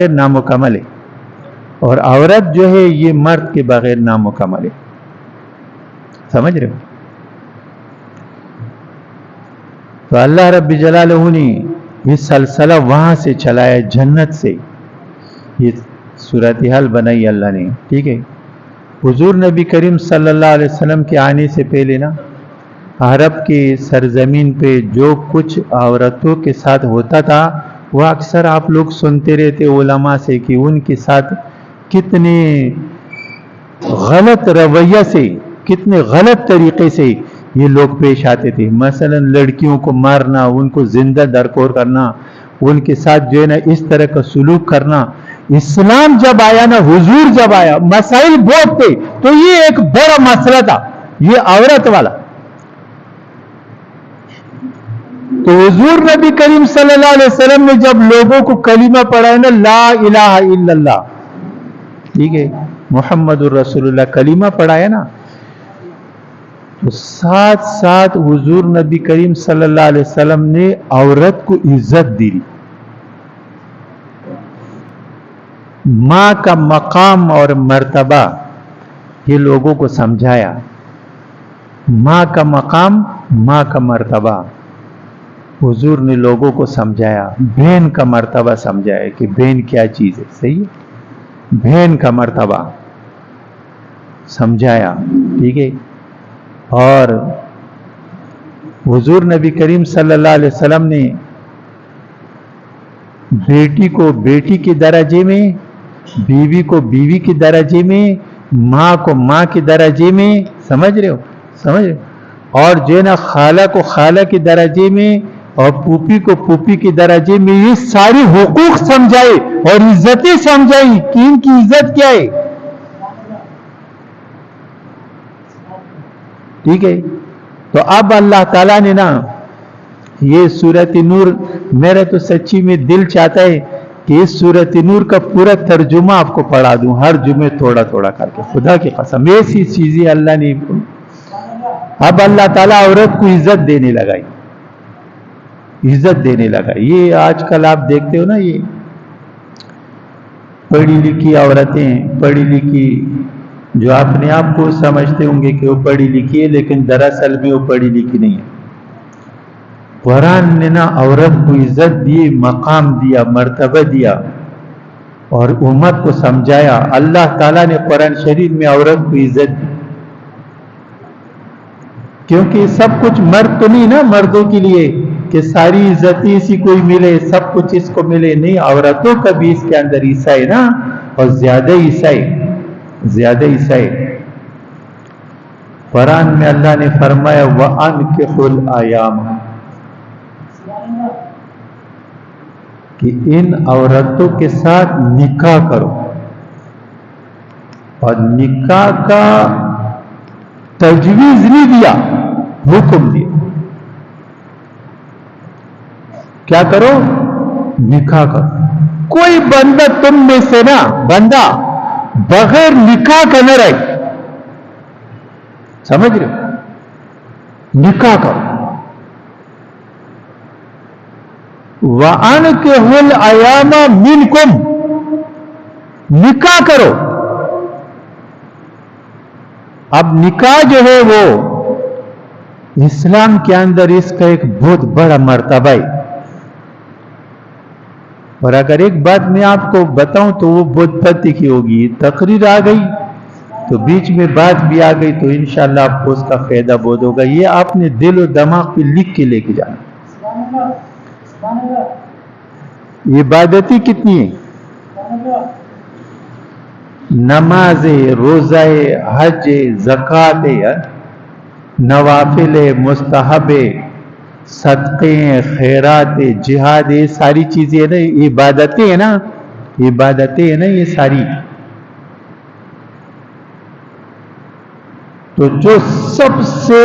نامکمل ہے، اور عورت جو ہے یہ مرد کے بغیر نامکمل ہے. سمجھ رہے ہو؟ تو اللہ رب جلالہ نے یہ سلسلہ وہاں سے چلایا، جنت سے یہ صورتحال بنائی اللہ نے. ٹھیک ہے. حضور نبی کریم صلی اللہ علیہ وسلم کے آنے سے پہلے نا عرب کی سرزمین پہ جو کچھ عورتوں کے ساتھ ہوتا تھا وہ اکثر آپ لوگ سنتے رہتے علماء سے کہ ان کے ساتھ کتنے غلط رویہ سے، کتنے غلط طریقے سے یہ لوگ پیش آتے تھے. مثلا لڑکیوں کو مارنا، ان کو زندہ درکور کرنا، ان کے ساتھ جو ہے نا اس طرح کا سلوک کرنا. اسلام جب آیا نا، حضور جب آیا، مسائل بہت تھے تو یہ ایک بڑا مسئلہ تھا یہ عورت والا. تو حضور نبی کریم صلی اللہ علیہ وسلم نے جب لوگوں کو کلمہ پڑھایا نا، لا الہ الا اللہ، ٹھیک ہے، محمد الرسول اللہ کلمہ پڑھایا نا، تو ساتھ ساتھ حضور نبی کریم صلی اللہ علیہ وسلم نے عورت کو عزت دی. ماں کا مقام اور مرتبہ یہ لوگوں کو سمجھایا. ماں کا مقام، ماں کا مرتبہ حضور نے لوگوں کو سمجھایا. بہن کا مرتبہ سمجھایا کہ بہن کیا چیز ہے. صحیح ہے، بہن کا مرتبہ سمجھایا. ٹھیک ہے. اور حضور نبی کریم صلی اللہ علیہ وسلم نے بیٹی کو بیٹی کے درجے میں، بیوی کو بیوی کے درجے میں، ماں کو ماں کے درجے میں، سمجھ رہے ہو، سمجھ رہے ہو، اور جو ہے نا خالہ کو خالہ کے درجے میں، اور پھوپھی کو پھوپھی کے درجے میں، یہ ساری حقوق سمجھائے اور عزتیں سمجھائی کہ ان کی عزت کیا ہے. ٹھیک ہے. تو اب اللہ تعالیٰ نے نا یہ سورۃ نور، میرا تو سچی میں دل چاہتا ہے کہ اس سورۃ نور کا پورا ترجمہ آپ کو پڑھا دوں ہر جمعے تھوڑا تھوڑا کر کے. خدا کی قسم ایسی چیزیں اللہ نے. اب اللہ تعالیٰ عورت کو عزت دینے لگا، عزت دینے لگا. یہ آج کل آپ دیکھتے ہو نا، یہ پڑھی لکھی عورتیں، پڑھی لکھی جو اپنے آپ کو سمجھتے ہوں گے کہ وہ پڑھی لکھی ہے، لیکن دراصل میں وہ پڑھی لکھی نہیں ہے. قرآن نے نا عورت کو عزت دی، مقام دیا، مرتبہ دیا اور امت کو سمجھایا. اللہ تعالیٰ نے قرآن شریف میں عورت کو عزت دی، کیونکہ سب کچھ مرد تو نہیں نا، مردوں کے لیے کہ ساری عزتیں اسی کو ہی ملے، سب کچھ اس کو ملے، نہیں، عورتوں کا بھی اس کے اندر حصہ ہے نا، اور زیادہ حصہ ہے، زیادہ حصہ ہے. قرآن میں اللہ نے فرمایا وَأَنْكِحُوا الْأَيَامَ، کہ ان عورتوں کے ساتھ نکاح کرو. اور نکاح کا تجویز نہیں دیا، حکم دیا. کیا کرو؟ نکاح کرو. کوئی بندہ تم میں سے نا، بندہ بغیر نکاح کا نہ رہے. سمجھ رہے ہو؟ نکاح کرو. وَأَنْكِحُوا الْأَيَامَ مِنْكُمْ، نکاح کرو. اب نکاح جو ہے وہ اسلام کے اندر اس کا ایک بہت بڑا مرتبہ ہے. اور اگر ایک بات میں آپ کو بتاؤں تو وہ بہت پتی کی ہوگی. تقریر آ گئی تو بیچ میں بات بھی آ گئی تو انشاءاللہ آپ کو اس کا فائدہ بہت ہوگا. یہ آپ نے دل و دماغ پہ لکھ کے لے کے جانا. عبادتیں کتنی ہیں؟ نماز، روزہ، حج، زکوٰۃ، نوافل، مستحب، صدقے، خیرات، جہاد، یہ ساری چیزیں ہیں نا، عبادتیں ہیں نا، عبادتیں ہیں نا یہ ساری. تو جو سب سے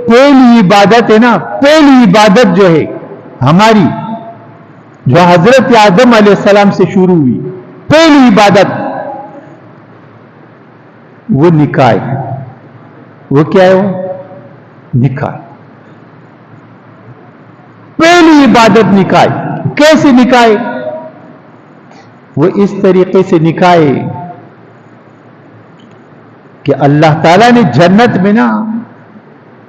پہلی عبادت ہے نا، پہلی عبادت جو ہے ہماری، جو حضرت آدم علیہ السلام سے شروع ہوئی، پہلی عبادت وہ نکاح ہے. وہ کیا ہے؟ وہ نکاح. پہلی عبادت نکاح. کیسے نکاح؟ وہ اس طریقے سے نکاح ہے کہ اللہ تعالیٰ نے جنت میں نا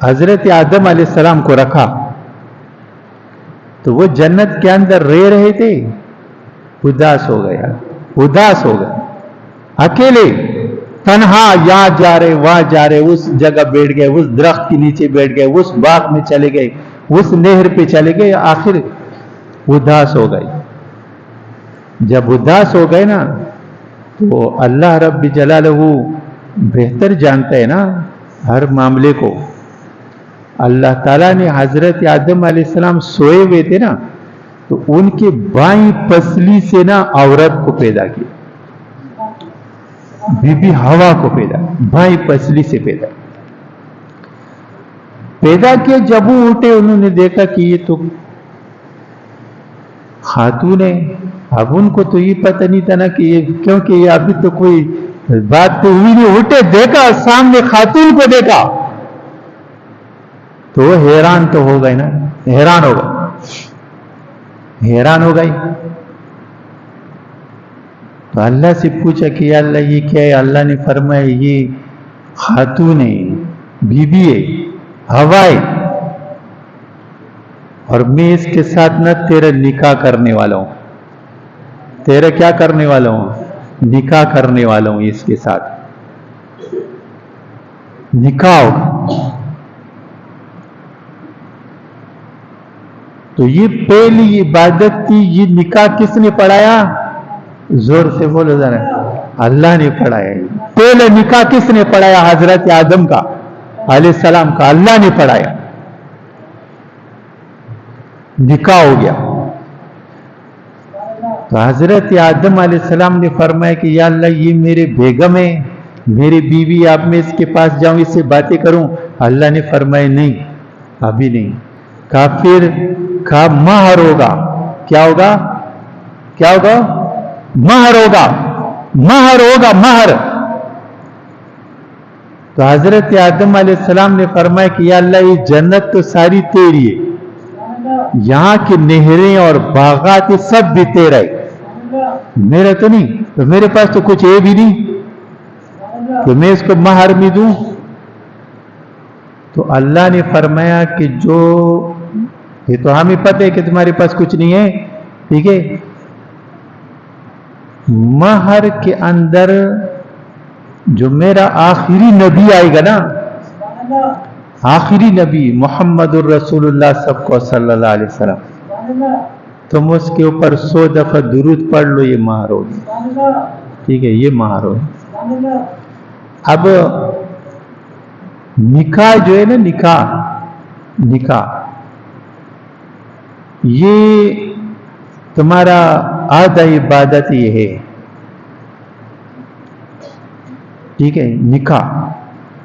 حضرت آدم علیہ السلام کو رکھا، تو وہ جنت کے اندر رہ رہے تھے، اداس ہو گیا، اداس ہو گئے، اکیلے تنہا، یہاں جا رہے وہاں جا رہے، اس جگہ بیٹھ گئے، اس درخت کے نیچے بیٹھ گئے، اس باغ میں چلے گئے، اس نہر پہ چلے گئے، آخر اداس ہو گئے۔ جب اداس ہو گئے نا تو اللہ رب جلالہ بہتر جانتا ہے نا ہر معاملے کو۔ اللہ تعالیٰ نے حضرت آدم علیہ السلام سوئے ہوئے تھے نا، تو ان کے بائیں پسلی سے نا عورت کو پیدا کیا، بی بی ہوا کو پیدا، بائیں پسلی سے پیدا کیا۔ جب وہ اٹھے انہوں نے دیکھا کہ یہ تو خاتون ہے۔ اب ان کو تو یہ پتہ نہیں تھا نا کہ یہ، کیونکہ یہ ابھی تو کوئی بات تو ہوئی نہیں، اٹھے دیکھا سامنے خاتون کو دیکھا تو وہ حیران تو ہو گئے نا، حیران ہو گئی۔ تو اللہ سے پوچھا کہ یا اللہ یہ کیا ہے؟ اللہ نے فرمایا یہ خاتون ہے، بی بی ہے، ہوا ہے، اور میں اس کے ساتھ نہ تیرا نکاح کرنے والا ہوں۔ تیرا کیا کرنے والا ہوں؟ نکاح کرنے والا ہوں، اس کے ساتھ نکاح ہوگا۔ تو یہ پہلی عبادت تھی، یہ نکاح کس نے پڑھایا؟ زور سے بولو ذرا، اللہ نے پڑھایا۔ پہلے نکاح کس نے پڑھایا؟ حضرت آدم کا علیہ السلام کا، اللہ نے پڑھایا، نکاح ہو گیا۔ تو حضرت آدم علیہ السلام نے فرمایا کہ یا اللہ یہ میرے بیگم ہے، میری بیوی، اب میں اس کے پاس جاؤں، اس سے باتیں کروں؟ اللہ نے فرمایا نہیں، ابھی نہیں۔ کافر کا مہر ہوگا، کیا ہوگا؟ کیا ہوگا؟ مہر ہوگا، مہر ہوگا، مہر۔ تو حضرت آدم علیہ السلام نے فرمایا کہ یا اللہ یہ جنت تو ساری تیری ہے، یہاں کی نہریں اور باغات سب بھی تیرا ہے، میرا تو نہیں، تو میرے پاس تو کچھ ہے بھی نہیں کہ میں اس کو مہر میں دوں۔ تو اللہ نے فرمایا کہ جو، یہ تو ہمیں پتہ ہے کہ تمہارے پاس کچھ نہیں ہے، ٹھیک ہے، مہر کے اندر جو میرا آخری نبی آئے گا نا، آخری نبی محمد الرسول اللہ سب کو صلی اللہ علیہ وسلم، تم اس کے اوپر 100 دفعہ درود پڑھ لو، یہ مہر ہوگی، ٹھیک ہے، یہ مہر ہوگی۔ اب نکاح جو ہے نا، نکاح یہ تمہارا آدھا عبادت یہ ہے، ٹھیک ہے، نکاح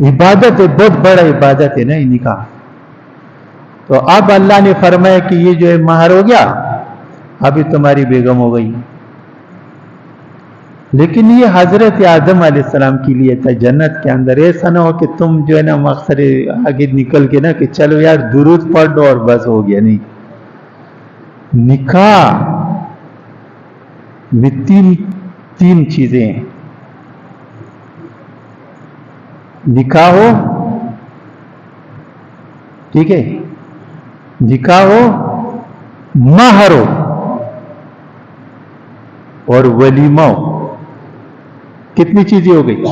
عبادت ہے، بہت بڑا عبادت ہے نا یہ نکاح۔ تو اب اللہ نے فرمایا کہ یہ جو ہے مہر ہو گیا، ابھی تمہاری بیگم ہو گئی۔ لیکن یہ حضرت آدم علیہ السلام کے لیے تھا جنت کے اندر، ایسا نہ ہو کہ تم جو ہے نا مقصد آگے نکل کے نا کہ چلو یار درود پڑھ دو اور بس ہو گیا، نہیں۔ نکاح میں تین چیزیں ہیں، نکاح ہو، ٹھیک ہے، نکاح ہو، مہر ہو، اور ولیمہ ہو۔ کتنی چیزیں ہو گئی؟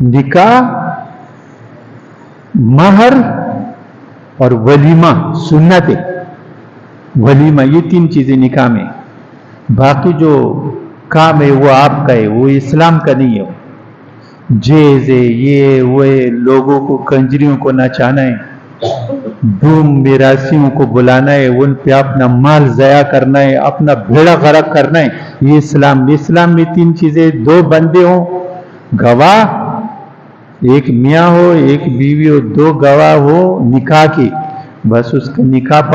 نکاح، مہر اور ولیمہ، سنت ہے ولیمہ، یہ 3 چیزیں نکاح میں۔ باقی جو کام ہے وہ آپ کا ہے، وہ اسلام کا نہیں ہے، جیز ہے، یہ وہ لوگوں کو، کنجریوں کو نچانا ہے، ڈوم میراسیوں کو بلانا ہے، ان پہ اپنا مال ضائع کرنا ہے، اپنا بھیڑا غرق کرنا ہے، یہ اسلام میں 3 چیزیں، 2 بندے ہوں، گواہ، ایک میاں ہو، ایک بیوی ہو، 2 گواہ ہو نکاح کی، بس اس کا نکاح